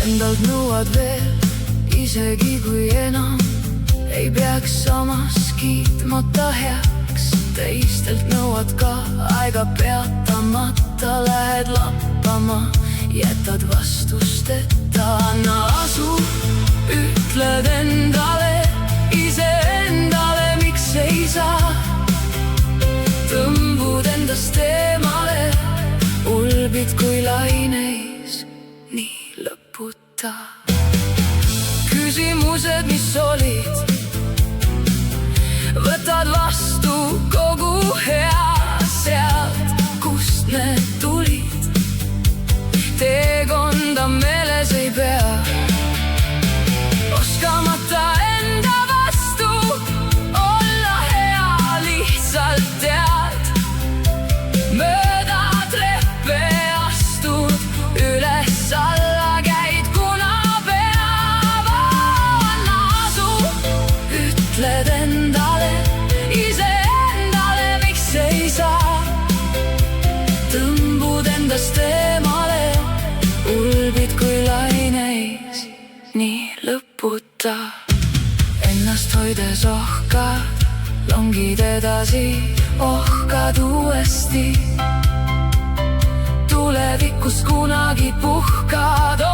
Endalt nõuad veel, isegi kui enam ei peaks samas kiitmata heaks. Teistelt nõuad ka aega peatamata, lähed lappama, jätad vastusteta. Anna asu, ütled endale, iseendale, miks ei saa. Tõmbud endast eemale, ulbid kui laineis, nii lõputa. Küsimused, mis olid, võtad vastu kogu hea sealt, kust need tulid. Teekonda meeles ei pea, oskamata enda vastu olla hea, lihtsalt tead. Mööda treppe astud, üles-alla käid, kuna peab. Anna asu, ütled endale, iseendale, miks ei saa. Tõmbud endast eemale, ulbid kui laineis, nii lõputa. Ennast hoides ohkad, longid edasi, ohkad uuesti. Tulevikus kunagi puhkad.